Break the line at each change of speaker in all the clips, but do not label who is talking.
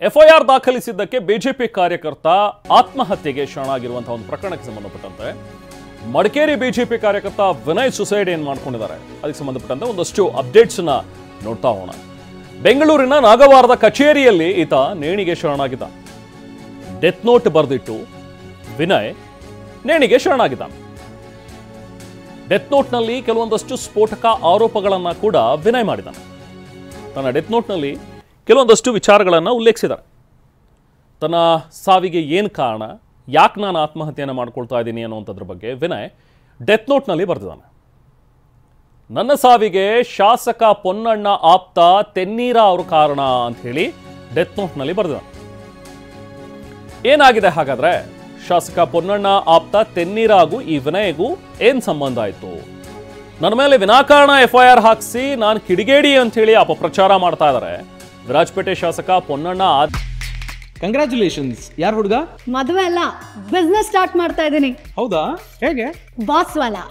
FIR ದಾಖಲಿಸಿದ್ದಕ್ಕೆ BJP ಕಾರ್ಯಕರ್ತ ಆತ್ಮಹತ್ಯೆಗೆ ಶರಣಾಗಿರುವಂತಹ ಒಂದು ಪ್ರಕರಣಕ್ಕೆ ಸಂಬಂಧಪಟ್ಟಂತೆ ಮಡಿಕೇರಿ ಬಿಜೆಪಿ ಕಾರ್ಯಕರ್ತ ವಿನಯ್ ಸುಸೈಡ್ ಏನ್ ಮಾಡ್ಕೊಂಡಿದ್ದಾರೆ ಅದಕ್ಕೆ ಸಂಬಂಧಪಟ್ಟಂತೆ ಒಂದಷ್ಟು ಅಪ್ಡೇಟ್ಸ್ ನೋಡ್ತಾ ಹೋಗೋಣ. ಬೆಂಗಳೂರಿನ ನಾಗವಾರದ ಕಚೇರಿಯಲ್ಲಿ ಈತ ನೇಣಿಗೆ ಶರಣಾಗಿದ್ದ. ಡೆತ್ ನೋಟ್ ಬರೆದಿಟ್ಟು ವಿನಯ್ ನೇಣಿಗೆ ಶರಣಾಗಿದ್ದ. ಡೆತ್ ನೋಟ್ನಲ್ಲಿ ಕೆಲವೊಂದಷ್ಟು ಸ್ಫೋಟಕ ಆರೋಪಗಳನ್ನ ಕೂಡ ವಿನಯ್ ಮಾಡಿದ್ದಾನೆ. ತನ್ನ ಡೆತ್ ನೋಟ್ನಲ್ಲಿ ಕೆಲವೊಂದಷ್ಟು ವಿಚಾರಗಳನ್ನು ಉಲ್ಲೇಖಿಸಿದ್ದಾರೆ. ತನ್ನ ಸಾವಿಗೆ ಏನು ಕಾರಣ, ಯಾಕೆ ನಾನು ಆತ್ಮಹತ್ಯೆಯನ್ನು ಮಾಡ್ಕೊಳ್ತಾ ಇದ್ದೀನಿ ಅನ್ನುವಂಥದ್ರ ಬಗ್ಗೆ ವಿನಯ್ ಡೆತ್ ನೋಟ್ನಲ್ಲಿ ಬರೆದಿದ್ದಾನೆ. ನನ್ನ ಸಾವಿಗೆ ಶಾಸಕ ಪೊನ್ನಣ್ಣ ಆಪ್ತ ತೆನ್ನೀರ ಅವರು ಕಾರಣ ಅಂತ ಹೇಳಿ ಡೆತ್ ನೋಟ್ನಲ್ಲಿ ಬರೆದಿದ್ದಾನೆ. ಏನಾಗಿದೆ ಹಾಗಾದ್ರೆ? ಶಾಸಕ ಪೊನ್ನಣ್ಣ ಆಪ್ತ ತೆನ್ನೀರಾಗೂ ಈ ವಿನಯ್ಗೂ ಏನ್ ಸಂಬಂಧ ಆಯ್ತು? ನನ್ನ ಮೇಲೆ ವಿನಾಕಾರಣ ಎಫ್ಐಆರ್ ಹಾಕಿಸಿ ನಾನು ಕಿಡಿಗೇಡಿ ಅಂತ ಹೇಳಿ ಅಪಪ್ರಚಾರ ಮಾಡ್ತಾ ಇದ್ದಾರೆ ವಿರಾಜಪೇಟೆ ಶಾಸಕ ಪೊನ್ನಣ್ಣ.
ಕಂಗ್ರ್ಯಾಚುಲೇಷನ್ಸ್. ಯಾರು ಹುಡುಗ?
ಮದುವೆ ಅಲ್ಲ, ಬಿಸ್ನೆಸ್ ಸ್ಟಾರ್ಟ್ ಮಾಡ್ತಾ ಇದ್ದೀನಿ.
ಹೌದಾ? ಹೇಗೆ?
ಬಾಸ್ ವಾಲಾ.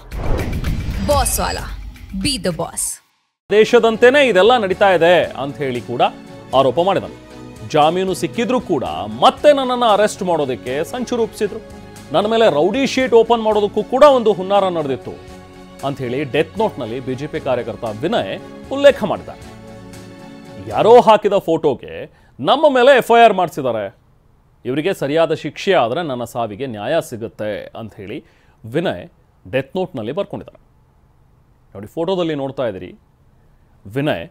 ಬಾಸ್ ವಾಲಾ, ಬಿ ದ ಬಾಸ್.
ದೇಶದಂತೆಯೇ ಇದೆಲ್ಲ ನಡೀತಾ ಇದೆ ಅಂತ ಹೇಳಿ ಕೂಡ ಆರೋಪ ಮಾಡಿದನು. ಜಾಮೀನು ಸಿಕ್ಕಿದ್ರೂ ಕೂಡ ಮತ್ತೆ ನನ್ನನ್ನು ಅರೆಸ್ಟ್ ಮಾಡೋದಕ್ಕೆ ಸಂಚು ರೂಪಿಸಿದ್ರು. ನನ್ನ ಮೇಲೆ ರೌಡಿ ಶೀಟ್ ಓಪನ್ ಮಾಡೋದಕ್ಕೂ ಕೂಡ ಒಂದು ಹುನ್ನಾರ ನಡೆದಿತ್ತು ಅಂತ ಹೇಳಿ ಡೆತ್ ನೋಟ್ನಲ್ಲಿ ಬಿಜೆಪಿ ಕಾರ್ಯಕರ್ತ ವಿನಯ್ ಉಲ್ಲೇಖ ಮಾಡಿದ್ದಾರೆ. ಯಾರೋ ಹಾಕಿದ ಫೋಟೋಗೆ ನಮ್ಮ ಮೇಲೆ ಎಫ್ಐಆರ್ ಮಾಡಿಸಿದ್ದಾರೆ, ಇವರಿಗೆ ಸರಿಯಾದ ಶಿಕ್ಷೆ ಆದರೆ ನನ್ನ ಸಾವಿಗೆ ನ್ಯಾಯ ಸಿಗುತ್ತೆ ಅಂತ ಹೇಳಿ ವಿನಯ್ ಡೆತ್ ನೋಟ್ನಲ್ಲಿ ಬರ್ಕೊಂಡಿದ್ದಾರೆ. ನೋಡಿ, ಫೋಟೋದಲ್ಲಿ ನೋಡ್ತಾ ಇದ್ದೀರಿ ವಿನಯ್.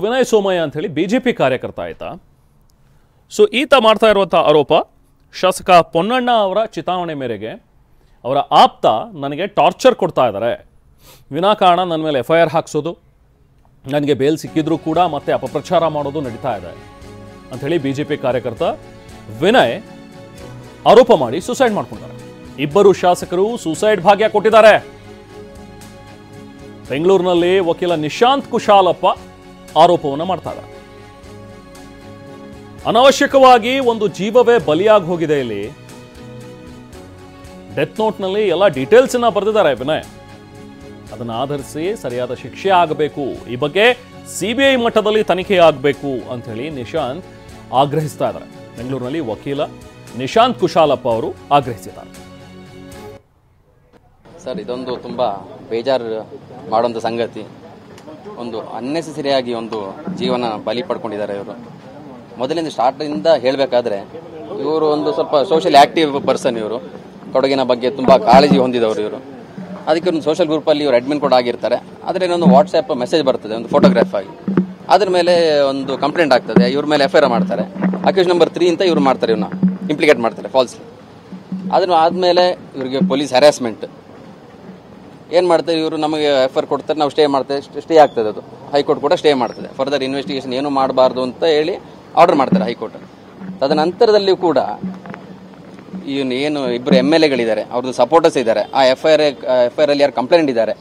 ವಿನಯ್ ಸೋಮಯ್ಯ ಅಂತ ಹೇಳಿ ಬಿಜೆಪಿ ಕಾರ್ಯಕರ್ತ ಆಯ್ತಾ. ಈತ ಮಾಡ್ತಾ ಇರುವಂಥ ಆರೋಪ, ಶಾಸಕ ಪೊನ್ನಣ್ಣ ಅವರ ಚಿತಾವಣೆ ಮೇರೆಗೆ ಅವರ ಆಪ್ತ ನನಗೆ ಟಾರ್ಚರ್ ಕೊಡ್ತಾ ಇದ್ದಾರೆ, ವಿನಾಕಾರಣ ನನ್ನ ಮೇಲೆ ಎಫ್ಐಆರ್ ಹಾಕ್ಸೋದು, ನನಗೆ ಬೇಲ್ ಸಿಕ್ಕಿದ್ರೂ ಕೂಡ ಮತ್ತೆ ಅಪಪ್ರಚಾರ ಮಾಡೋದು ನಡೀತಾ ಇದೆ ಅಂಥೇಳಿ ಬಿಜೆಪಿ ಕಾರ್ಯಕರ್ತ ವಿನಯ್ ಆರೋಪ ಮಾಡಿ ಸುಸೈಡ್ ಮಾಡ್ಕೊಂಡಿದ್ದಾರೆ. ಇಬ್ಬರು ಶಾಸಕರು ಸುಸೈಡ್ ಭಾಗ್ಯ ಕೊಟ್ಟಿದ್ದಾರೆ. ಬೆಂಗಳೂರಿನಲ್ಲಿ ವಕೀಲ ನಿಶಾಂತ್ ಕುಶಾಲಪ್ಪ ಆರೋಪವನ್ನು ಮಾಡ್ತಾ ಇದ್ದಾರೆ. ಅನಾವಶ್ಯಕವಾಗಿ ಒಂದು ಜೀವವೇ ಬಲಿಯಾಗಿ ಹೋಗಿದೆ. ಇಲ್ಲಿ ಡೆತ್ ನೋಟ್ನಲ್ಲಿ ಎಲ್ಲ ಡೀಟೇಲ್ಸ್ ಬರೆದಿದ್ದಾರೆ ವಿನಯ್. ಅದನ್ನು ಆಧರಿಸಿ ಸರಿಯಾದ ಶಿಕ್ಷೆ ಆಗಬೇಕು, ಈ ಬಗ್ಗೆ ಸಿಬಿಐ ಮಟ್ಟದಲ್ಲಿ ತನಿಖೆ ಆಗಬೇಕು ಅಂತ ಹೇಳಿ ನಿಶಾಂತ್ ಆಗ್ರಹಿಸ್ತಾ ಇದ್ದಾರೆ. ಬೆಂಗಳೂರಿನಲ್ಲಿ ವಕೀಲ ನಿಶಾಂತ್ ಕುಶಾಲಪ್ಪ ಅವರು ಆಗ್ರಹಿಸಿದ್ದಾರೆ.
ಸರ್, ಇದೊಂದು ತುಂಬಾ ಬೇಜಾರು ಮಾಡುವಂಥ ಸಂಗತಿ. ಒಂದು ಅನ್ನೆಸೆಸರಿಯಾಗಿ ಒಂದು ಜೀವನ ಬಲಿ ಪಡ್ಕೊಂಡಿದ್ದಾರೆ ಇವರು. ಮೊದಲಿಂದ ಸ್ಟಾರ್ಟಿಂದ ಹೇಳಬೇಕಾದ್ರೆ ಇವರು ಒಂದು ಸ್ವಲ್ಪ ಸೋಷಿಯಲ್ ಆಕ್ಟಿವ್ ಪರ್ಸನ್. ಇವರು ಕೊಡಗಿನ ಬಗ್ಗೆ ತುಂಬ ಕಾಳಜಿ ಹೊಂದಿದವರು ಇವರು. ಅದಕ್ಕೆ ಒಂದು ಸೋಷಿಯಲ್ ಗ್ರೂಪಲ್ಲಿ ಇವರು ಅಡ್ಮಿನ್ ಕೂಡ ಆಗಿರ್ತಾರೆ. ಆದರೆ ಇನ್ನೊಂದು ವಾಟ್ಸ್ಆ್ಯಪ್ ಮೆಸೇಜ್ ಬರ್ತದೆ ಒಂದು ಫೋಟೋಗ್ರಾಫ್ ಆಗಿ, ಅದ್ರ ಮೇಲೆ ಒಂದು ಕಂಪ್ಲೇಂಟ್ ಆಗ್ತದೆ. ಇವ್ರ ಮೇಲೆ ಎಫ್ಐಆರ್ ಮಾಡ್ತಾರೆ. ಅಕ್ಯೂಸ್ ನಂಬರ್ 3 ಅಂತ ಇವ್ರು ಮಾಡ್ತಾರೆ, ಇವ್ರನ್ನ ಇಂಪ್ಲಿಕೇಟ್ ಮಾಡ್ತಾರೆ ಫಾಲ್ಸ್ಲಿ. ಅದನ್ನು ಆದಮೇಲೆ ಇವರಿಗೆ ಪೊಲೀಸ್ ಹ್ಯಾರಾಸ್ಮೆಂಟ್ ಏನು ಮಾಡ್ತಾರೆ, ಇವರು ನಮಗೆ ಎಫ್ಐಆರ್ ಕೊಡ್ತಾರೆ, ನಾವು ಸ್ಟೇ ಮಾಡ್ತೇವೆ, ಸ್ಟೇ ಆಗ್ತದೆ. ಅದು ಹೈಕೋರ್ಟ್ ಕೂಡ ಸ್ಟೇ ಮಾಡ್ತದೆ. ಫರ್ದರ್ ಇನ್ವೆಸ್ಟಿಗೇಷನ್ ಏನು ಮಾಡಬಾರ್ದು ಅಂತ ಹೇಳಿ ಆರ್ಡರ್ ಮಾಡ್ತಾರೆ ಹೈಕೋರ್ಟಲ್ಲಿ. ತದನಂತರದಲ್ಲಿಯೂ ಕೂಡ ಏನು ಇಬ್ಬರು MLAಗಳಿದ್ದಾರೆ, ಅವ್ರದ್ದು ಸಪೋರ್ಟರ್ಸ್ ಇದ್ದಾರೆ. ಆ ಎಫ್ಐಆರ್ ಅಲ್ಲಿ ಯಾರು ಕಂಪ್ಲೇಂಟ್ ಇದ್ದಾರೆ,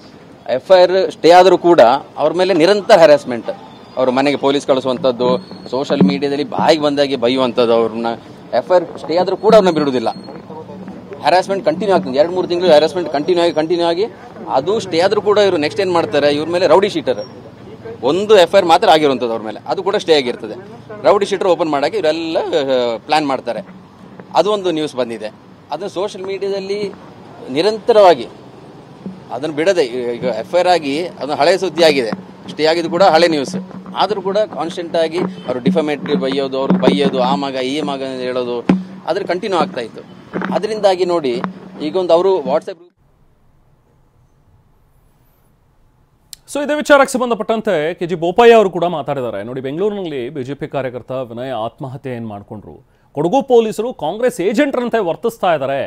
ಎಫ್ಐಆರ್ ಸ್ಟೇ ಆದರೂ ಕೂಡ ಅವ್ರ ಮೇಲೆ ನಿರಂತರ ಹ್ಯಾರಾಸ್ಮೆಂಟ್. ಅವ್ರ ಮನೆಗೆ ಪೊಲೀಸ್ ಕಳಿಸುವಂಥದ್ದು, ಸೋಷಿಯಲ್ ಮೀಡಿಯಾದಲ್ಲಿ ಬಾಯಿಗೆ ಬಂದಾಗಿ ಬೈಯುವಂಥದ್ದು. ಅವ್ರನ್ನ ಎಫ್ಐಆರ್ ಸ್ಟೇ ಆದರೂ ಕೂಡ ಅವ್ರನ್ನ ಬಿಡುವುದಿಲ್ಲ. ಹ್ಯಾರಾಸ್ಮೆಂಟ್ ಕಂಟಿನ್ಯೂ ಆಗ್ತದೆ. 2-3 ತಿಂಗಳು ಹ್ಯಾರಾಸ್ಮೆಂಟ್ ಕಂಟಿನ್ಯೂ ಆಗಿ ಅದು ಸ್ಟೇ ಆದರೂ ಕೂಡ ಇವರು ನೆಕ್ಸ್ಟ್ ಏನು ಮಾಡ್ತಾರೆ, ಇವ್ರ ಮೇಲೆ ರೌಡಿ ಶೀಟರ್ ಒಂದು ಎಫ್ಐಆರ್ ಮಾತ್ರ ಆಗಿರುವಂಥದ್ದು ಅವ್ರ ಮೇಲೆ, ಅದು ಕೂಡ ಸ್ಟೇ ಆಗಿರ್ತದೆ. ರೌಡಿ ಶೀಟರ್ ಓಪನ್ ಮಾಡೋಕ್ಕೆ ಇವರೆಲ್ಲ ಪ್ಲಾನ್ ಮಾಡ್ತಾರೆ. ಅದು ಒಂದು ನ್ಯೂಸ್ ಬಂದಿದೆ. ಅದನ್ನು ಸೋಷಿಯಲ್ ಮೀಡಿಯಾದಲ್ಲಿ ನಿರಂತರವಾಗಿ ಅದನ್ನು ಬಿಡದೆ, ಈಗ ಎಫ್ಐಆರ್ ಆಗಿ ಅದನ್ನು ಹಳೆ ಸುದ್ದಿ ಆಗಿದೆ, ಸ್ಟೇ ಆಗಿದ್ದು ಕೂಡ ಹಳೆ ನ್ಯೂಸ್. ಆದರೂ ಕೂಡ ಕಾನ್ಸ್ಟೆಂಟ್ ಆಗಿ ಅವರು ಡಿಫಮೇಟ್ರಿ ಬೈಯೋದು, ಅವ್ರಿಗೆ ಬೈಯೋದು, ಆ ಮಗ ಈ ಮಗ ಹೇಳೋದು, ಅದ್ರ ಕಂಟಿನ್ಯೂ ಆಗ್ತಾ ಇತ್ತು. ಅದರಿಂದಾಗಿ ನೋಡಿ ಈಗೊಂದು ಅವರು ವಾಟ್ಸ್ಆ್ಯಪ್
ಇದೇ ವಿಚಾರಕ್ಕೆ ಸಂಬಂಧಪಟ್ಟಂತೆ KG ಬೋಪಯ್ಯ ಅವರು ಕೂಡ ಮಾತಾಡಿದ್ದಾರೆ. ನೋಡಿ, ಬೆಂಗಳೂರಿನಲ್ಲಿ ಬಿಜೆಪಿ ಕಾರ್ಯಕರ್ತ ವಿನಯ್ ಆತ್ಮಹತ್ಯೆ ಏನು ಮಾಡಿಕೊಂಡ್ರು, ಕೊಡಗು ಪೊಲೀಸರು ಕಾಂಗ್ರೆಸ್ ಏಜೆಂಟ್ರಂತೆ ವರ್ತಿಸ್ತಾ ಇದ್ದಾರೆ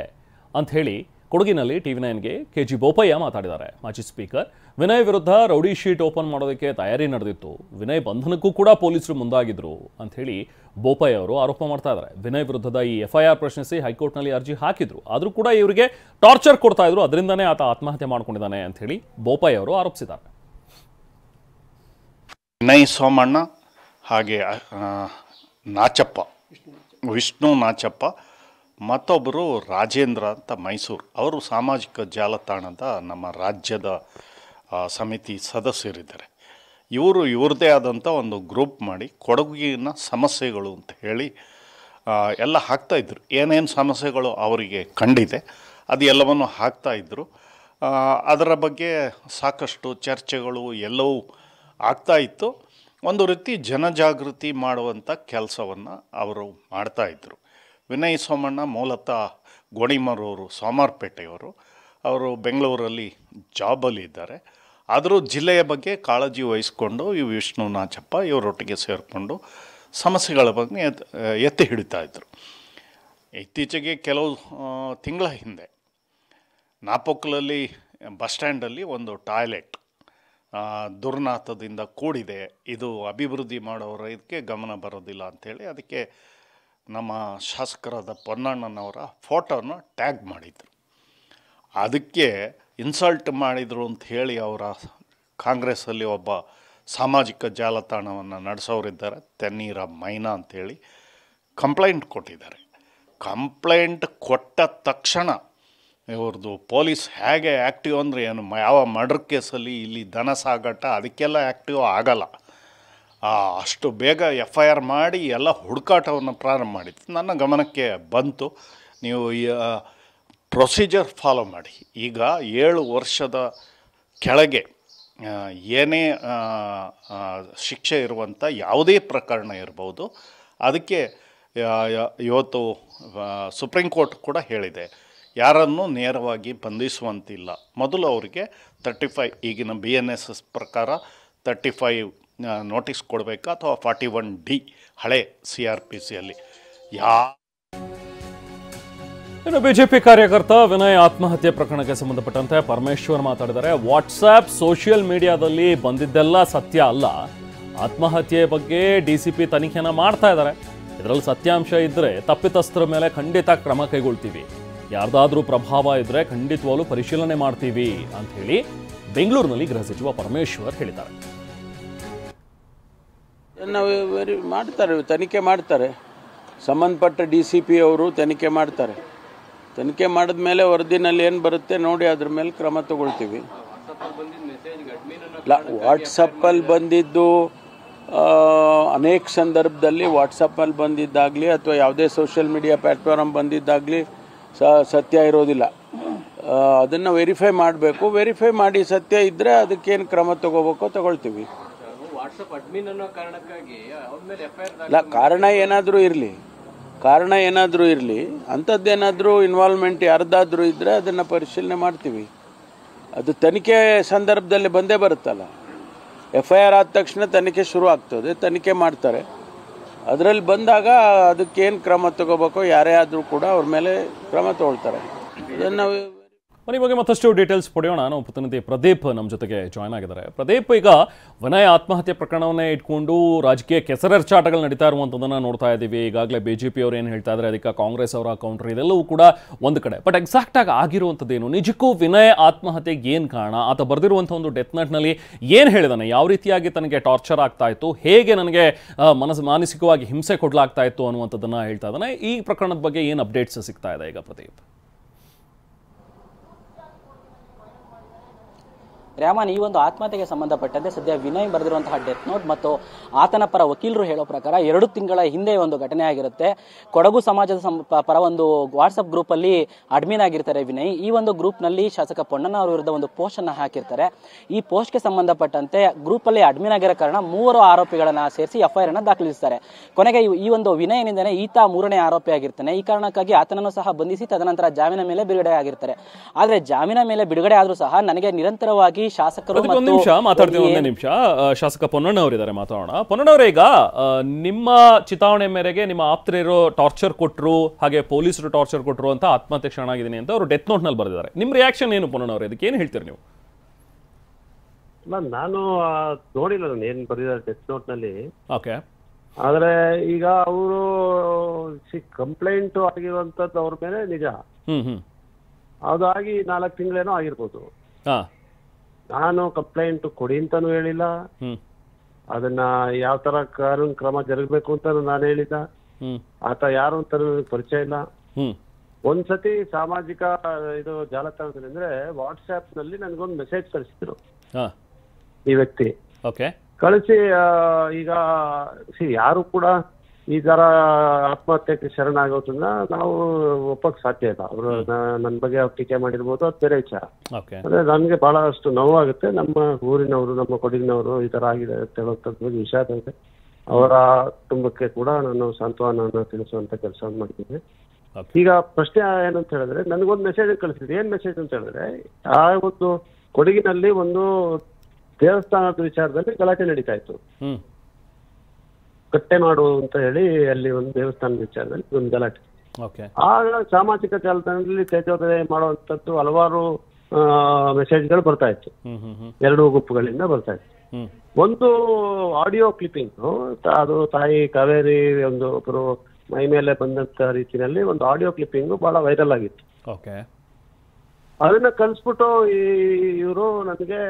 ಅಂತ ಹೇಳಿ ಕೊಡಗಿನಲ್ಲಿ TV9ಗೆ KG ಬೋಪಯ್ಯ ಮಾತಾಡಿದ್ದಾರೆ. ಮಾಜಿ ಸ್ಪೀಕರ್ ವಿನಯ್ ವಿರುದ್ಧ ರೌಡಿ ಶೀಟ್ ಓಪನ್ ಮಾಡೋದಕ್ಕೆ ತಯಾರಿ ನಡೆದಿತ್ತು, ವಿನಯ್ ಬಂಧನಕ್ಕೂ ಕೂಡ ಪೊಲೀಸರು ಮುಂದಾಗಿದ್ರು ಅಂತ ಹೇಳಿ ಬೋಪಯ್ಯ ಅವರು ಆರೋಪ ಮಾಡ್ತಾ ಇದ್ದಾರೆ. ವಿನಯ್ ವಿರುದ್ಧದ ಈ ಎಫ್ಐಆರ್ ಪ್ರಶ್ನಿಸಿ ಹೈಕೋರ್ಟ್ನಲ್ಲಿ ಅರ್ಜಿ ಹಾಕಿದ್ರು, ಆದರೂ ಕೂಡ ಇವರಿಗೆ ಟಾರ್ಚರ್ ಕೊಡ್ತಾ ಇದ್ರು, ಅದರಿಂದನೇ ಆತ ಆತ್ಮಹತ್ಯೆ ಮಾಡ್ಕೊಂಡಿದ್ದಾನೆ ಅಂತ ಹೇಳಿ ಬೋಪಯ್ಯ ಅವರು ಆರೋಪಿಸಿದ್ದಾರೆ.
ವಿನಯ್ ಸೋಮಣ್ಣ ಹಾಗೆ ನಾಚಪ್ಪ, ವಿಷ್ಣು ನಾಚಪ್ಪ, ಮತ್ತೊಬ್ಬರು ರಾಜೇಂದ್ರ ಅಂತ ಮೈಸೂರು, ಅವರು ಸಾಮಾಜಿಕ ಜಾಲತಾಣದ ನಮ್ಮ ರಾಜ್ಯದ ಸಮಿತಿ ಸದಸ್ಯರಿದ್ದಾರೆ. ಇವ್ರದ್ದೇ ಆದಂಥ ಒಂದು ಗ್ರೂಪ್ ಮಾಡಿ ಕೊಡಗಿನ ಸಮಸ್ಯೆಗಳು ಅಂತ ಹೇಳಿ ಎಲ್ಲ ಹಾಕ್ತಾಯಿದ್ರು. ಏನೇನು ಸಮಸ್ಯೆಗಳು ಅವರಿಗೆ ಕಂಡಿದೆ ಅದು ಎಲ್ಲವನ್ನು ಹಾಕ್ತಾಯಿದ್ರು. ಅದರ ಬಗ್ಗೆ ಸಾಕಷ್ಟು ಚರ್ಚೆಗಳು ಎಲ್ಲವೂ ಆಗ್ತಾಯಿತ್ತು. ಒಂದು ರೀತಿ ಜನಜಾಗೃತಿ ಮಾಡುವಂಥ ಕೆಲಸವನ್ನು ಅವರು ಮಾಡ್ತಾಯಿದ್ರು. ವಿನಯ್ ಸೋಮಣ್ಣ ಮೂಲತಃ ಗೋಣಿಮರೂರು ಸೋಮಾರ್ಪೇಟೆಯವರು. ಅವರು ಬೆಂಗಳೂರಲ್ಲಿ ಜಾಬಲ್ಲಿದ್ದಾರೆ. ಆದರೂ ಜಿಲ್ಲೆಯ ಬಗ್ಗೆ ಕಾಳಜಿ ವಹಿಸ್ಕೊಂಡು ಈ ವಿಷ್ಣು ನಾಚಪ್ಪ ಇವರೊಟ್ಟಿಗೆ ಸೇರಿಕೊಂಡು ಸಮಸ್ಯೆಗಳ ಬಗ್ಗೆ ಎತ್ತಿ ಹಿಡಿತಾಯಿದ್ರು. ಇತ್ತೀಚೆಗೆ ಕೆಲವು ತಿಂಗಳ ಹಿಂದೆ ನಾಪೊಕ್ಲಲ್ಲಿ ಬಸ್ ಸ್ಟ್ಯಾಂಡಲ್ಲಿ ಒಂದು ಟಾಯ್ಲೆಟ್ ದುರ್ನಾಥದಿಂದ ಕೂಡಿದೆ, ಇದು ಅಭಿವೃದ್ಧಿ ಮಾಡೋರ ಇದಕ್ಕೆ ಗಮನ ಬರೋದಿಲ್ಲ ಅಂಥೇಳಿ ಅದಕ್ಕೆ ನಮ್ಮ ಶಾಸಕರಾದ ಪೊನ್ನಣ್ಣನವರ ಫೋಟೋನ ಟ್ಯಾಗ್ ಮಾಡಿದರು. ಅದಕ್ಕೆ ಇನ್ಸಲ್ಟ್ ಮಾಡಿದರು ಅಂತ ಹೇಳಿ ಅವರ ಕಾಂಗ್ರೆಸ್ಸಲ್ಲಿ ಒಬ್ಬ ಸಾಮಾಜಿಕ ಜಾಲತಾಣವನ್ನು ನಡೆಸೋರಿದ್ದಾರೆ, ತೆನ್ನೀರ ಮೈನಾ ಅಂಥೇಳಿ ಕಂಪ್ಲೇಂಟ್ ಕೊಟ್ಟಿದ್ದಾರೆ. ಕಂಪ್ಲೇಂಟ್ ಕೊಟ್ಟ ತಕ್ಷಣ ಇವ್ರದ್ದು ಪೊಲೀಸ್ ಹೇಗೆ ಆ್ಯಕ್ಟಿವ್ ಅಂದರೆ ಏನು, ಯಾವ ಮರ್ಡರ್ ಕೇಸಲ್ಲಿ ಇಲ್ಲಿ ಧನ ಸಾಗಾಟ ಅದಕ್ಕೆಲ್ಲ ಆ್ಯಕ್ಟಿವ್ ಆಗಲ್ಲ. ಅಷ್ಟು ಬೇಗ FIR ಮಾಡಿ ಎಲ್ಲ ಹುಡುಕಾಟವನ್ನು ಪ್ರಾರಂಭ ಮಾಡಿತ್ತು. ನನ್ನ ಗಮನಕ್ಕೆ ಬಂತು, ನೀವು ಪ್ರೊಸೀಜರ್ ಫಾಲೋ ಮಾಡಿ. ಈಗ 7 ವರ್ಷದ ಕೆಳಗೆ ಏನೇ ಶಿಕ್ಷೆ ಇರುವಂಥ ಯಾವುದೇ ಪ್ರಕರಣ ಇರ್ಬೋದು, ಅದಕ್ಕೆ ಇವತ್ತು ಸುಪ್ರೀಂ ಕೋರ್ಟ್ ಕೂಡ ಹೇಳಿದೆ, ಯಾರನ್ನು ನೇರವಾಗಿ ಬಂಧಿಸುವಂತಿಲ್ಲ. ಮೊದಲು ಅವರಿಗೆ 35 ಈಗಿನ BNSS ಪ್ರಕಾರ 35 ನೋಟಿಸ್ ಕೊಡಬೇಕಾ ಅಥವಾ 41D ಹಳೆ CRPCಯಲ್ಲಿ
ಇನ್ನು ಬಿಜೆಪಿ ಕಾರ್ಯಕರ್ತ ವಿನಯ್ ಆತ್ಮಹತ್ಯೆ ಪ್ರಕರಣಕ್ಕೆ ಸಂಬಂಧಪಟ್ಟಂತೆ ಪರಮೇಶ್ವರ್ ಮಾತಾಡಿದ್ದಾರೆ. ವಾಟ್ಸ್ಆ್ಯಪ್ ಸೋಷಿಯಲ್ ಮೀಡಿಯಾದಲ್ಲಿ ಬಂದಿದ್ದೆಲ್ಲ ಸತ್ಯ ಅಲ್ಲ. ಆತ್ಮಹತ್ಯೆ ಬಗ್ಗೆ DCP ತನಿಖೆನ ಮಾಡ್ತಾ ಇದ್ದಾರೆ. ಇದರಲ್ಲಿ ಸತ್ಯಾಂಶ ಇದ್ದರೆ ತಪ್ಪಿತಸ್ಥರ ಮೇಲೆ ಖಂಡಿತ ಕ್ರಮ ಕೈಗೊಳ್ತೀವಿ. ಯಾರ್ದಾದ್ರೂ ಪ್ರಭಾವ ಇದ್ದರೆ ಖಂಡಿತವಾಗ್ಲೂ ಪರಿಶೀಲನೆ ಮಾಡ್ತೀವಿ ಅಂತ ಹೇಳಿ ಬೆಂಗಳೂರಿನಲ್ಲಿ ಗೃಹ ಸಚಿವ ಪರಮೇಶ್ವರ್ ಹೇಳಿದ್ದಾರೆ.
ಮಾಡ್ತಾರೆ, ತನಿಖೆ ಮಾಡ್ತಾರೆ. ಸಂಬಂಧಪಟ್ಟ DCP ಅವರು ತನಿಖೆ ಮಾಡ್ತಾರೆ. ತನಿಖೆ ಮಾಡಿದ ಮೇಲೆ ವರದಿನಲ್ಲಿ ಏನು ಬರುತ್ತೆ ನೋಡಿ ಅದ್ರ ಮೇಲೆ ಕ್ರಮ ತಗೊಳ್ತೀವಿ. ವಾಟ್ಸಪ್ಪಲ್ಲಿ ಬಂದಿದ್ದು ಅನೇಕ ಸಂದರ್ಭದಲ್ಲಿ ವಾಟ್ಸಪ್ಪಲ್ಲಿ ಬಂದಿದ್ದಾಗಲಿ ಅಥವಾ ಯಾವುದೇ ಸೋಷಿಯಲ್ ಮೀಡಿಯಾ ಪ್ಲ್ಯಾಟ್ಫಾರ್ಮ್ ಬಂದಿದ್ದಾಗಲಿ ಸತ್ಯ ಇರೋದಿಲ್ಲ. ಅದನ್ನು ವೆರಿಫೈ ಮಾಡಬೇಕು. ವೆರಿಫೈ ಮಾಡಿ ಸತ್ಯ ಇದ್ದರೆ ಅದಕ್ಕೇನು ಕ್ರಮ ತಗೋಬೇಕೋ ತಗೊಳ್ತೀವಿ. ಇಲ್ಲ, ಕಾರಣ ಏನಾದರೂ ಇರಲಿ ಅಂಥದ್ದೇನಾದರೂ ಇನ್ವಾಲ್ವ್ಮೆಂಟ್ ಯಾರ್ದಾದ್ರೂ ಇದ್ದರೆ ಅದನ್ನು ಪರಿಶೀಲನೆ ಮಾಡ್ತೀವಿ. ಅದು ತನಿಖೆ ಸಂದರ್ಭದಲ್ಲಿ ಬಂದೇ ಬರುತ್ತಲ್ಲ. FIR ಆದ ತಕ್ಷಣ ತನಿಖೆ ಶುರು ಆಗ್ತದೆ, ತನಿಖೆ ಮಾಡ್ತಾರೆ. ಅದರಲ್ಲಿ ಬಂದಾಗ ಅದಕ್ಕೇನು ಕ್ರಮ ತಗೋಬೇಕೋ ಯಾರೇ ಆದರೂ ಕೂಡ ಅವ್ರ ಮೇಲೆ ಕ್ರಮ ತಗೊಳ್ತಾರೆ. ಇದನ್ನು
ಈ ಬಗ್ಗೆ ಮತ್ತಷ್ಟು ಡೀಟೇಲ್ಸ್ ಪಡೆಯೋಣ. ನಾವು ಪ್ರತಿನಿಧಿ ಪ್ರದೀಪ್ ನಮ್ಮ ಜೊತೆಗೆ ಜಾಯ್ನ್ ಆಗಿದ್ದಾರೆ. ಪ್ರದೀಪ್, ಈಗ ವಿನಯ್ ಆತ್ಮಹತ್ಯೆ ಪ್ರಕರಣವನ್ನೇ ಇಟ್ಕೊಂಡು ರಾಜಕೀಯ ಕೆಸರೆರಚಾಟಗಳು ನಡೀತಾ ಇರುವಂಥದ್ದನ್ನು ನೋಡ್ತಾ ಇದ್ದೀವಿ. ಈಗಾಗಲೇ BJP ಅವರು ಏನು ಹೇಳ್ತಾ ಇದ್ದಾರೆ, ಅದಕ್ಕೆ ಕಾಂಗ್ರೆಸ್ ಅವರ ಕೌಂಟರ್, ಇದೆಲ್ಲವೂ ಕೂಡ ಒಂದು ಕಡೆ. ಬಟ್ ಎಕ್ಸಾಕ್ಟಾಗಿ ಆಗಿರುವಂಥದ್ದೇನು, ನಿಜಕ್ಕೂ ವಿನಯ್ ಆತ್ಮಹತ್ಯೆಗೆ ಏನು ಕಾರಣ, ಆತ ಬರೆದಿರುವಂಥ ಒಂದು ಡೆತ್ ನೋಟ್ನಲ್ಲಿ ಏನು ಹೇಳಿದಾನೆ, ಯಾವ ರೀತಿಯಾಗಿ ತನಗೆ ಟಾರ್ಚರ್ ಆಗ್ತಾ ಇತ್ತು, ಹೇಗೆ ನನಗೆ ಮಾನಸಿಕವಾಗಿ ಹಿಂಸೆ ಕೊಡಲಾಗ್ತಾ ಇತ್ತು ಅನ್ನುವಂಥದ್ದನ್ನು ಹೇಳ್ತಾ ಇದ್ದಾನೆ. ಈ ಪ್ರಕರಣದ ಬಗ್ಗೆ ಏನು ಅಪ್ಡೇಟ್ಸ್ ಸಿಗ್ತಾ ಇದೆ ಈಗ ಪ್ರದೀಪ್?
ರ್ಯಾಮನ್, ಈ ಒಂದು ಆತ್ಮಹತ್ಯೆಗೆ ಸಂಬಂಧಪಟ್ಟಂತೆ ಸದ್ಯ ವಿನಯ್ ಬರೆದಿರುವಂತಹ ಡೆತ್ ನೋಟ್ ಮತ್ತು ಆತನ ಪರ ವಕೀಲರು ಹೇಳೋ ಪ್ರಕಾರ 2 ತಿಂಗಳ ಹಿಂದೆ ಒಂದು ಘಟನೆ ಆಗಿರುತ್ತೆ. ಕೊಡಗು ಸಮಾಜದ ಪರ ಒಂದು ವಾಟ್ಸಪ್ ಗ್ರೂಪ್ ಅಲ್ಲಿ ಅಡ್ಮಿನ್ ಆಗಿರ್ತಾರೆ ವಿನಯ್. ಈ ಒಂದು ಗ್ರೂಪ್ ನಲ್ಲಿ ಶಾಸಕ ಪೊನ್ನಣ್ಣ ಅವರ ವಿರುದ್ಧ ಒಂದು ಪೋಸ್ಟ್ ಅನ್ನ ಹಾಕಿರ್ತಾರೆ. ಈ ಪೋಸ್ಟ್ಗೆ ಸಂಬಂಧಪಟ್ಟಂತೆ ಗ್ರೂಪ್ ಅಲ್ಲಿ ಅಡ್ಮಿನ್ ಆಗಿರೋ ಕಾರಣ 3 ಆರೋಪಿಗಳನ್ನ ಸೇರಿಸಿ FIR ಅನ್ನ ದಾಖಲಿಸುತ್ತಾರೆ. ಕೊನೆಗೆ ಈ ಒಂದು ವಿನಯನಿಂದನೇ ಈತ 3ನೇ ಆರೋಪಿ ಆಗಿರ್ತಾನೆ. ಈ ಕಾರಣಕ್ಕಾಗಿ ಆತನನ್ನು ಸಹ ಬಂಧಿಸಿ ತದನಂತರ ಜಾಮೀನ ಮೇಲೆ ಬಿಡುಗಡೆ ಆಗಿರ್ತಾರೆ. ಆದ್ರೆ ಜಾಮೀನ ಮೇಲೆ ಬಿಡುಗಡೆ ಆದ್ರೂ ಸಹ ನನಗೆ ನಿರಂತರವಾಗಿ ಶಾಸಕರು
ಒಂದೇ ನಿಮಿಷ ಶಾಸಕ ಪೊನ್ನಣ್ಣ ಅವರಿದ್ದಾರೆ, ಮಾತಾಡೋಣ. ಪೊನ್ನಣ್ಣ ಅವರೇ, ಈಗ ನಿಮ್ಮ ಚಿತಾವಣೆ ಮೇರೆಗೆ ನಿಮ್ಮ ಆಪ್ತರು ಟಾರ್ಚರ್ ಕೊಟ್ಟರು, ಹಾಗೆ ಪೊಲೀಸರು ಟಾರ್ಚರ್ ಕೊಟ್ಟರು ಅಂತ ಆತ್ಮಹತ್ಯೆ ಶರಣಾಗಿದ್ದೀನಿ ಅಂತ ಅವರು ಡೆತ್ ನೋಟ್ ನಲ್ಲಿ ಬರೆದಿದ್ದಾರೆ. ನಿಮ್ ರಿಯಾಕ್ಷನ್ ಏನು ಪೊನ್ನಣ್ಣ ಅವರೇ, ಅದಕ್ಕೆ ಏನು ಹೇಳ್ತೀರಿ ನೀವು?
ನಾನು ನೋಡಿಲ್ಲ, ನಾನು ಏನ್ ಬರೆದಿದ್ದಾರೆ ಡೆತ್ ನೋಟ್ ನಲ್ಲಿ.
ಓಕೆ,
ಆದ್ರೆ ಈಗ ಅವರು ಕಂಪ್ಲೇಂಟ್ ಆಗಿರುವಂತದ್ದು ಅವ್ರ ಮೇಲೆ ನಿಜ. ಅದಾಗಿ 4 ತಿಂಗಳೇನೋ ಆಗಿರ್ಬೋದು. ನಾನು ಕಂಪ್ಲೇಂಟ್ ಕೊಡಿ ಅಂತಾನು ಹೇಳಿಲ್ಲ, ಅದನ್ನ ಯಾವ ತರ ಕಾನೂನು ಕ್ರಮ ಜರುಗಬೇಕು ಅಂತ ನಾನು ಹೇಳಿಲ್ಲ. ಆತ ಯಾರು ಅಂತ ನನಗೆ ಪರಿಚಯ ಇಲ್ಲ. ಒಂದ್ಸತಿ ಸಾಮಾಜಿಕ ಇದು ಜಾಲತಾಣದಲ್ಲಿ ಅಂದ್ರೆ ವಾಟ್ಸ್ಆಪ್ ನಲ್ಲಿ ನನ್ಗೊಂದು ಮೆಸೇಜ್ ಕಳಿಸಿದ್ರು ಈ ವ್ಯಕ್ತಿ. ಕಳಿಸಿ ಈಗ ಯಾರು ಕೂಡ ಈ ತರ ಆತ್ಮಹತ್ಯೆಗೆ ಶರಣಾಗೋದನ್ನ ನಾವು ಒಪ್ಪಕ್ ಸಾಧ್ಯ ಇಲ್ಲ. ಅವರು ನನ್ನ ಬಗ್ಗೆ ಅವ್ರು ಟೀಕೆ ಮಾಡಿರ್ಬೋದು, ಅದು ಬೇರೆ ವಿಚಾರ. ಅಂದ್ರೆ ನನ್ಗೆ ಬಹಳಷ್ಟು ನೋವಾಗುತ್ತೆ. ನಮ್ಮ ಊರಿನವರು, ನಮ್ಮ ಕೊಡಗಿನವರು ಈ ತರ ಆಗಿದೆ ಅಂತ ಹೇಳುವಂಥದ್ದು ವಿಷಾದ ಇದೆ. ಅವರ ಕುಟುಂಬಕ್ಕೆ ಕೂಡ ನಾನು ಸಾಂತ್ವನ ತಿಳಿಸುವಂತ ಕೆಲಸವನ್ನು ಮಾಡಿದ್ದೀನಿ. ಈಗ ಪ್ರಶ್ನೆ ಏನಂತ ಹೇಳಿದ್ರೆ, ನನಗೊಂದು ಮೆಸೇಜ್ ಕಳಿಸಿದ್ರು. ಏನ್ ಮೆಸೇಜ್ ಅಂತ ಹೇಳಿದ್ರೆ, ಆ ಒಂದು ಕೊಡಗಿನಲ್ಲಿ ಒಂದು ದೇವಸ್ಥಾನದ ವಿಚಾರದಲ್ಲಿ ಗಲಾಟೆ ನಡೀತಾ ಇತ್ತು. ಕಟ್ಟೆ ಮಾಡು ಅಂತ ಹೇಳಿ ಅಲ್ಲಿ ಒಂದು ದೇವಸ್ಥಾನದ ವಿಚಾರದಲ್ಲಿ ಒಂದು ಗಲಾಟೆ. ಆಗ ಸಾಮಾಜಿಕ ಜಾಲತಾಣದಲ್ಲಿ ತೇಜೋದಯ ಮಾಡುವಂತದ್ದು ಹಲವಾರು ಮೆಸೇಜ್ಗಳು ಬರ್ತಾ ಇತ್ತು, ಎರಡೂ ಗುಂಪುಗಳಿಂದ ಬರ್ತಾ ಇತ್ತು. ಒಂದು ಆಡಿಯೋ ಕ್ಲಿಪ್ಪಿಂಗ್, ಅದು ತಾಯಿ ಕಾವೇರಿ ಒಂದು ಒಬ್ಬರು ಮೈ ಮೇಲೆ ಬಂದಂತ ರೀತಿಯಲ್ಲಿ ಒಂದು ಆಡಿಯೋ ಕ್ಲಿಪ್ಪಿಂಗ್ ಬಹಳ ವೈರಲ್ ಆಗಿತ್ತು. ಅದನ್ನ ಕಳ್ಸ್ಬಿಟ್ಟು ಇವರು ನನಗೆ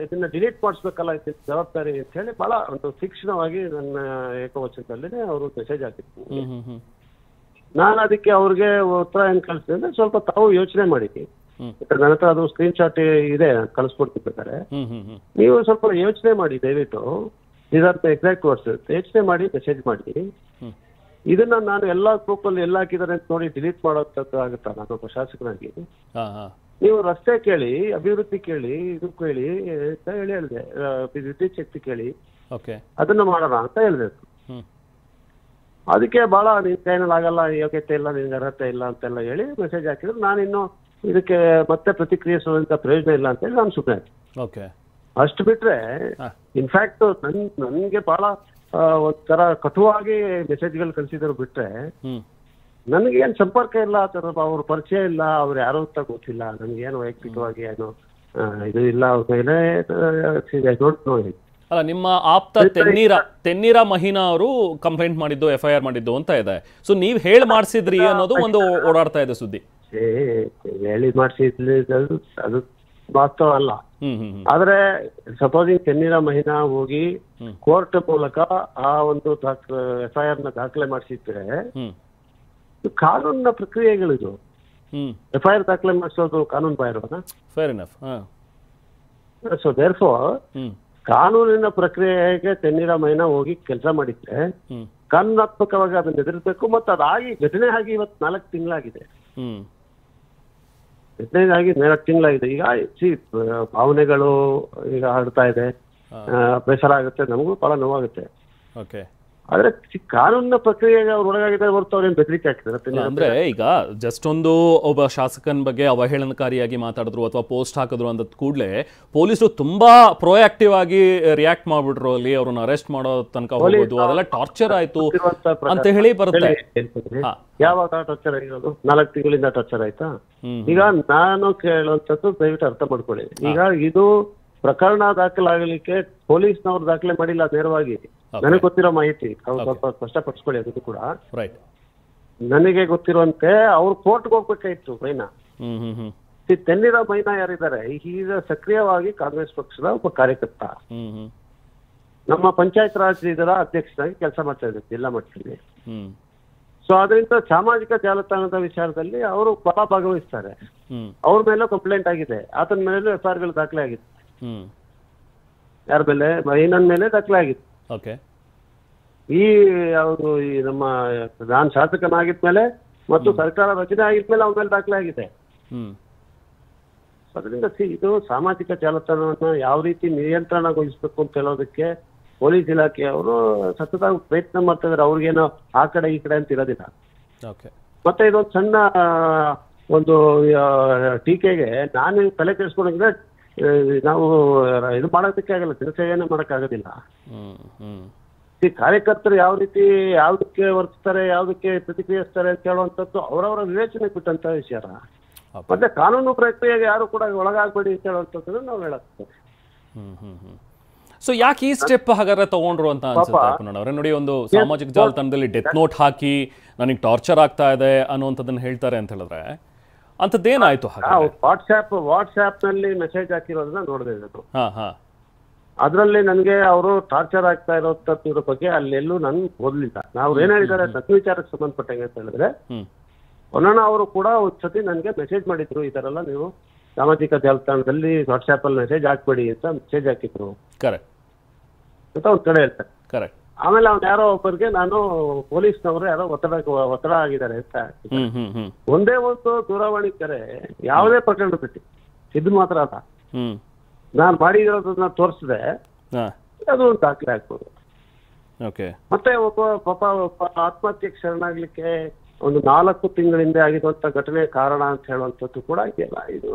ಇದನ್ನ ಡಿಲೀಟ್ ಮಾಡಿಸ್ಬೇಕಲ್ಲ, ಇದು ಜವಾಬ್ದಾರಿ ಅಂತ ಹೇಳಿ ಬಹಳ ಒಂದು ತೀಕ್ಷ್ಣವಾಗಿ ನನ್ನ ಏಕವಚನದಲ್ಲಿ ಅವರು ಮೆಸೇಜ್ ಹಾಕಿತ್ತು. ನಾನು ಅದಕ್ಕೆ ಅವ್ರಿಗೆ ಉತ್ತರ ಏನ್ ಕಳಿಸ್ತೀನಿ ಅಂದ್ರೆ, ಸ್ವಲ್ಪ ತಾವು ಯೋಚನೆ ಮಾಡಿದ್ವಿ. ನನ್ನ ಹತ್ರ ಅದು ಸ್ಕ್ರೀನ್ ಶಾಟ್ ಇದೆ, ಕಳಿಸ್ಕೊಡ್ತಿರ್ಬೇಕಾರೆ ನೀವು ಸ್ವಲ್ಪ ಯೋಚನೆ ಮಾಡಿ ದಯವಿಟ್ಟು. ಇದರ ಎಕ್ಸಾಕ್ಟ್ ವರ್ಡ್ಸ್ ಯೋಚನೆ ಮಾಡಿ ಮೆಸೇಜ್ ಮಾಡಿ. ಇದನ್ನ ನಾನು ಎಲ್ಲಾ ಗ್ರೂಪ್ ಅಲ್ಲಿ ಎಲ್ಲ ಹಾಕಿದಾರೆ ಅಂತ ನೋಡಿ ಡಿಲೀಟ್ ಮಾಡೋದು ಆಗುತ್ತಾ? ನಾನೊಬ್ಬ ಶಾಸಕನಾಗಿ ನೀವು ರಸ್ತೆ ಕೇಳಿ, ಅಭಿವೃದ್ಧಿ ಕೇಳಿ, ಇದು ಕೇಳಿ ಅಂತ ಹೇಳಿದೆ, ವಿದ್ಯುತ್ ಶಕ್ತಿ ಕೇಳಿ, ಅದನ್ನ ಮಾಡೋಣ ಅಂತ ಹೇಳಿದೆ. ಅದಕ್ಕೆ ಬಹಳ ನಿನ್ ಕೈನಲ್ಲಿ ಆಗಲ್ಲ, ಯೋಗ್ಯತೆ ಇಲ್ಲ, ನಿನ್ಗೆ ಅರ್ಹತೆ ಇಲ್ಲ ಅಂತೆಲ್ಲ ಹೇಳಿ ಮೆಸೇಜ್ ಹಾಕಿದ್ರು. ನಾನಿನ್ನು ಇದಕ್ಕೆ ಮತ್ತೆ ಪ್ರತಿಕ್ರಿಯಿಸುವಂತ ಪ್ರಯೋಜನ ಇಲ್ಲ ಅಂತ ಹೇಳಿ ನಾನು ಸುಮ್ಮನೆ. ಅಷ್ಟು ಬಿಟ್ರೆ ಇನ್ಫ್ಯಾಕ್ಟ್ ನನ್ಗೆ ಬಹಳ ಒಂಥರ ಕಟುವಾಗಿ ಮೆಸೇಜ್ಗಳು ಕಳಿಸಿದ್ರು. ಬಿಟ್ರೆ ನನಗೆ ಏನ್ ಸಂಪರ್ಕ ಇಲ್ಲ, ಅವ್ರ ಪರಿಚಯ ಇಲ್ಲ, ಅವ್ರು ಯಾರು ಅಂತ ಗೊತ್ತಿಲ್ಲ. ನನ್ಗೇನು ವೈಯಕ್ತಿಕವಾಗಿ ಏನು ಇದು ಇಲ್ಲ ಅವ್ರ ಮೇಲೆ.
ಅಲ್ಲ, ನಿಮ್ಮ ಆಪ್ತ ತೆನ್ನೀರ ಮಹಿನಾ ಅವರು ಕಂಪ್ಲೇಂಟ್ ಮಾಡಿದ್ದು, FIR ಮಾಡಿದ್ದು ಅಂತ ಇದೆ. ಸೊ ನೀವ್ ಹೇಳಿ ಮಾಡಿಸಿದ್ರಿ ಅನ್ನೋದು ಒಂದು ಓಡಾಡ್ತಾ ಇದೆ ಸುದ್ದಿ.
ಹೇಳಿ ಮಾಡಿಸಿದ್ಲಿ ಅದು ವಾಸ್ತವ ಅಲ್ಲ. ಆದ್ರೆ ಸಪೋಸಿಂಗ್ ತೆನ್ನೀರ ಮಹಿನಾ ಹೋಗಿ ಕೋರ್ಟ್ ಮೂಲಕ ಆ ಒಂದು FIR ನ ದಾಖಲೆ ಮಾಡಿಸಿದ್ರೆ ಕಾನೂನಿನ ಪ್ರಕ್ರಿಯೆಗಳಿದು. FIR ದಾಖಲೆ ಮಾಡಿಸೋದು ಕಾನೂನು ಬಾಹಿರವನ?
Fair enough.
ಸೊ ದೇರ್ಫೋರ್ ಕಾನೂನಿನ ಪ್ರಕ್ರಿಯೆಗೆ ತೆನ್ನೀರ ಮಹಿನಾ ಹೋಗಿ ಕೆಲಸ ಮಾಡಿದ್ರೆ ಕಾನೂನಾತ್ಮಕವಾಗಿ ಅದನ್ನ ಎದುರಿಸಬೇಕು. ಮತ್ತು ಅದಾಗಿ ಘಟನೆ ಆಗಿ ಇವತ್ತು 4 ತಿಂಗಳಾಗಿದೆ. ಘಟನೆ ಆಗಿ 4 ತಿಂಗಳಾಗಿದೆ. ಈಗ ಭಾವನೆಗಳು ಈಗ ಹರಡ್ತಾ ಇದೆ, ಬೇಸರ ಆಗುತ್ತೆ, ನಮಗೂ ಬಹಳ ನೋವಾಗುತ್ತೆ. ಆದ್ರೆ ಕಾನೂನಿನ ಪ್ರಕ್ರಿಯೆಗೆ ಅವ್ರು ಒಳಗಾಗಿದ್ದಾರೆ ಹೊರತು ಅವ್ರೇನು ಬೆದರಿಕೆ ಹಾಕಿದ್ದಾರೆ
ಅಂದ್ರೆ, ಈಗ ಜಸ್ಟ್ ಒಬ್ಬ ಶಾಸಕನ ಬಗ್ಗೆ ಅವಹೇಳನಕಾರಿಯಾಗಿ ಮಾತಾಡಿದ್ರು ಅಥವಾ ಪೋಸ್ಟ್ ಹಾಕಿದ್ರು ಅಂದ ಕೂಡಲೇ ಪೊಲೀಸರು ತುಂಬಾ ಪ್ರೊಆಕ್ಟಿವ್ ಆಗಿ ರಿಯಾಕ್ಟ್ ಮಾಡ್ಬಿಟ್ರು. ಅಲ್ಲಿ ಅವ್ರನ್ನ ಅರೆಸ್ಟ್ ಮಾಡೋ ತನಕ ಹೋಗೋದು, ಅದೆಲ್ಲ ಟಾರ್ಚರ್ ಆಯ್ತು ಅಂತ ಹೇಳಿ ಬರುತ್ತೆ.
ಯಾವಾಗ ಟಾರ್ಚರ್ ಆಗಿರೋದು? 4 ತಿಂಗಳಿಂದ ಟಾರ್ಚರ್ ಆಯ್ತಾ? ಈಗ ನಾನು ಕೇಳುವಂಥದ್ದು ದಯವಿಟ್ಟು ಅರ್ಥ ಮಾಡ್ಕೊಳ್ಳಿ. ಈಗ ಇದು ಪ್ರಕರಣ ದಾಖಲಾಗಲಿಕ್ಕೆ ಪೊಲೀಸ್ನವ್ರು ದಾಖಲೆ ಮಾಡಿಲ್ಲ ನೇರವಾಗಿ. ನನಗೆ ಗೊತ್ತಿರೋ ಮಾಹಿತಿ ಅವ್ರು ಸ್ವಲ್ಪ ಸ್ಪಷ್ಟಪಡಿಸ್ಕೊಳ್ಳಿ. ಅದಕ್ಕೂ ಕೂಡ ನನಗೆ ಗೊತ್ತಿರುವಂತೆ ಅವ್ರು ಕೋರ್ಟ್ಗೆ ಹೋಗ್ಬೇಕಾಯ್ತು ಮೈನಾ. ತೆನ್ನೀರ ಮೈನಾ ಯಾರಿದ್ದಾರೆ, ಈಗ ಸಕ್ರಿಯವಾಗಿ ಕಾಂಗ್ರೆಸ್ ಪಕ್ಷದ ಒಬ್ಬ ಕಾರ್ಯಕರ್ತ, ನಮ್ಮ ಪಂಚಾಯತ್ ರಾಜ್ ಇದರ ಅಧ್ಯಕ್ಷರಾಗಿ ಕೆಲಸ ಮಾಡ್ತಾ ಇದ್ದಾರೆ ಜಿಲ್ಲಾ ಮಟ್ಟದಲ್ಲಿ. ಸೊ ಅದರಿಂದ ಸಾಮಾಜಿಕ ಜಾಲತಾಣದ ವಿಚಾರದಲ್ಲಿ ಅವರು ಬಹಳ ಭಾಗವಹಿಸ್ತಾರೆ. ಅವ್ರ ಮೇಲೂ ಕಂಪ್ಲೇಂಟ್ ಆಗಿದೆ, ಆತನ ಮೇಲೂ FIR ಗಳು ದಾಖಲೆ ಆಗಿದೆ. ಯಾರ ಮೇಲೆ? ಮೈನನ್ ಮೇಲೆ ದಾಖಲೆ ಆಗಿತ್ತು. ಈ ಯಾವುದು ಈ ನಮ್ಮ ನಾನು ಶಾಸಕನಾಗಿದ್ಮೇಲೆ ಮತ್ತು ಸರ್ಕಾರ ರಚನೆ ಆಗಿದ್ಮೇಲೆ ಅವನ ಮೇಲೆ ದಾಖಲೆ ಆಗಿದೆ. ಅದರಿಂದ ಇದು ಸಾಮಾಜಿಕ ಜಾಲತಾಣವನ್ನ ಯಾವ ರೀತಿ ನಿಯಂತ್ರಣಗೊಳಿಸಬೇಕು ಅಂತ ಹೇಳೋದಕ್ಕೆ ಪೊಲೀಸ್ ಇಲಾಖೆಯವರು ಸತತ ಪ್ರಯತ್ನ ಮಾಡ್ತಾ ಇದ್ದಾರೆ. ಅವ್ರಿಗೇನೋ ಆ ಕಡೆ ಈ ಕಡೆ ಅಂತ ಇರೋದಿಲ್ಲ. ಮತ್ತೆ ಇದೊಂದು ಸಣ್ಣ ಒಂದು ಟೀಕೆಗೆ ನಾನು ತಲೆ ಕೆಡಿಸ್ಕೊಂಡ್ರೆ ನಾವು ಇದು ಮಾಡೋದಕ್ಕೆ ಆಗಲ್ಲ, ಜನಸೇವೆಯನ್ನ ಮಾಡೋಕ್ಕಾಗೋದಿಲ್ಲ. ಈ ಕಾರ್ಯಕರ್ತರು ಯಾವ ರೀತಿ ಯಾವ್ದಕ್ಕೆ ವರ್ತಿಸ್ತಾರೆ, ಯಾವ್ದಕ್ಕೆ ಪ್ರತಿಕ್ರಿಯಿಸ್ತಾರೆ ಅಂತ ಹೇಳುವಂಥದ್ದು ಅವರವರ ವಿವೇಚನೆಗೆ ಬಿಟ್ಟಂತ ವಿಚಾರ. ಮತ್ತೆ ಕಾನೂನು ಪ್ರಕ್ರಿಯೆಗೆ ಯಾರು ಕೂಡ ಒಳಗಾಗಬೇಡಿ ಅಂತ ಹೇಳುವಂಥದ್ದು ನಾವು ಹೇಳಕ್ಕೆ.
ಸೊ ಯಾಕೆ ಈ ಸ್ಟೆಪ್ ಹಾಗಾದ್ರೆ ತಗೊಂಡ್ರು ಅಂತ ಅನ್ಸುತ್ತೆ ನೋಡಿ. ಒಂದು ಸಾಮಾಜಿಕ ಜಾಲತಾಣದಲ್ಲಿ ಡೆತ್ ನೋಟ್ ಹಾಕಿ ನನಗೆ ಟಾರ್ಚರ್ ಆಗ್ತಾ ಇದೆ ಅನ್ನುವಂಥದ್ದನ್ನ ಹೇಳ್ತಾರೆ ಅಂತ ಹೇಳಿದ್ರೆ ಅಂತದ್ದೇನಾಯ್ತು?
ವಾಟ್ಸ್ಆಪ್ ನಲ್ಲಿ ಮೆಸೇಜ್ ಹಾಕಿರೋದನ್ನ ನೋಡಿದೆ ನಾನು. ಅದ್ರಲ್ಲಿ ನನಗೆ ಅವರು ಟಾರ್ಚರ್ ಆಗ್ತಾ ಇರೋದ್ರ ಬಗ್ಗೆ ಅಲ್ಲೆಲ್ಲೂ ನನ್ ಓದ್ಲಿಲ್ಲ. ನಾವು ಏನ್ ಹೇಳಿದ್ದಾರೆ ನನ್ನ ವಿಚಾರಕ್ಕೆ ಸಂಬಂಧಪಟ್ಟಂಗೆ ಅಂತ ಹೇಳಿದ್ರೆ, ಒನ್ನಣ್ಣ ಅವರು ಕೂಡ ಒಂದ್ಸತಿ ನನ್ಗೆ ಮೆಸೇಜ್ ಮಾಡಿದ್ರು, ಈ ತರ ಎಲ್ಲ ನೀವು ಸಾಮಾಜಿಕ ಜಾಲತಾಣದಲ್ಲಿ ವಾಟ್ಸ್ಆಪ್ ಅಲ್ಲಿ ಮೆಸೇಜ್ ಹಾಕ್ಬೇಡಿ ಅಂತ ಮೆಸೇಜ್ ಹಾಕಿದ್ರು. ಅಂತ ಒಂದ್ ಕಡೆ ಹೇಳ್ತಾರೆ.
ಕರೆಕ್ಟ್.
ಆಮೇಲೆ ಅವ್ನು ಯಾರೋ ಒಬ್ಬರಿಗೆ ನಾನು ಪೊಲೀಸ್ನವರು ಯಾರೋ ಒತ್ತಡ ಆಗಿದ್ದಾರೆ ಅಂತ. ಒಂದೇ ಒಂದು ದೂರವಾಣಿ ಕರೆ ಯಾವುದೇ ಪ್ರಕರಣ ಬಿಟ್ಟು ಇದು ಮಾತ್ರ ಅಲ್ಲ, ನಾನು ಮಾಡಿರೋದನ್ನ ತೋರಿಸಿದೆ ಅದು ಒಂದು ದಾಖಲೆ ಆಗ್ಬೋದು. ಮತ್ತೆ ಒಬ್ಬ ಆತ್ಮಹತ್ಯೆಗೆ ಶರಣಾಗ್ಲಿಕ್ಕೆ ಒಂದು 4 ತಿಂಗಳಿಂದ ಆಗಿರುವಂತ ಘಟನೆ ಕಾರಣ ಅಂತ ಹೇಳುವಂಥದ್ದು ಕೂಡ ಇದೆಯಲ್ಲ. ಇದು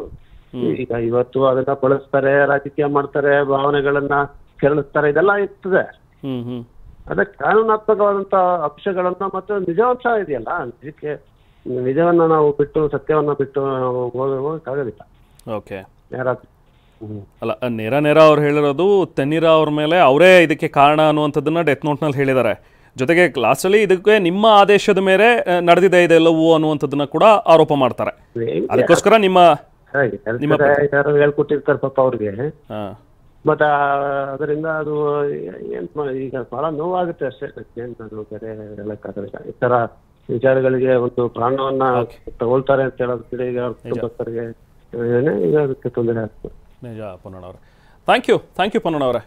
ಈಗ ಇವತ್ತು ಅದನ್ನ ಬಳಸ್ತಾರೆ, ರಾಜಕೀಯ ಮಾಡ್ತಾರೆ, ಭಾವನೆಗಳನ್ನ ಕೆರಳಿಸ್ತಾರೆ, ಇದೆಲ್ಲ ಇರ್ತದೆ. ಅದಕ್ಕೆ ಕಾನೂನಾತ್ಮಕವಾದಂತ ಅಂಶಗಳನ್ನ ಮತ್ತೆ ನಿಜಾಂಶ ಇದೆಯಲ್ಲ, ನಿಜವನ್ನ ನಾವು ಬಿಟ್ಟು ಸತ್ಯವನ್ನ ಬಿಟ್ಟು ಹೋಗೋಕ್ಕಾಗೋದಿಲ್ಲ. ಯಾರಾದ್ರೂ
ಅಲ್ಲ, ನೇರ ಅವ್ರು ಹೇಳಿರೋದು ತಣ್ಣೀರ ಅವ್ರ ಮೇಲೆ ಅವರೇ ಇದಕ್ಕೆ ಕಾರಣ ಅನ್ನುವಂಥದ್ದನ್ನ ಡೆತ್ ನೋಟ್ನಲ್ಲಿ ಹೇಳಿದ್ದಾರೆ. ಜೊತೆಗೆ ಲಾಸ್ಟಲ್ಲಿ ಇದಕ್ಕೆ ನಿಮ್ಮ ಆದೇಶದ ಮೇಲೆ ನಡೆದಿದೆ ಇದೆಲ್ಲವೂ ಅನ್ನುವಂಥದ್ದನ್ನ ಕೂಡ ಆರೋಪ ಮಾಡ್ತಾರೆ. ಅದಕ್ಕೋಸ್ಕರ
ಹೇಳ್ಕೊಟ್ಟಿರ್ತಾರೆ ಪಾಪ ಅವ್ರಿಗೆ. ಬಟ್ ಅದರಿಂದ ಅದು ಏನ್ ಈಗ ಬಹಳ ನೋವಾಗುತ್ತೆ ಅಷ್ಟೇ. ಅದು ಬೇರೆ ಹೇಳಕ್ಕಾಗಲ್ಲ. ಈ ತರ ವಿಚಾರಗಳಿಗೆ ಒಂದು ಪ್ರಾಣವನ್ನ ತಗೊಳ್ತಾರೆ ಅಂತ ಹೇಳೋದು ಈಗ ಅವ್ರ ಕುಟುಂಬಸ್ಥರಿಗೆ ಈಗ ಅದಕ್ಕೆ ತೊಂದರೆ ಆಗ್ತದೆ.
ನಿಜ ಪೊನ್ನಣ್ಣವ್ರೆ. Thank you ಪೊನ್ನಣ್ಣವ್ರೆ.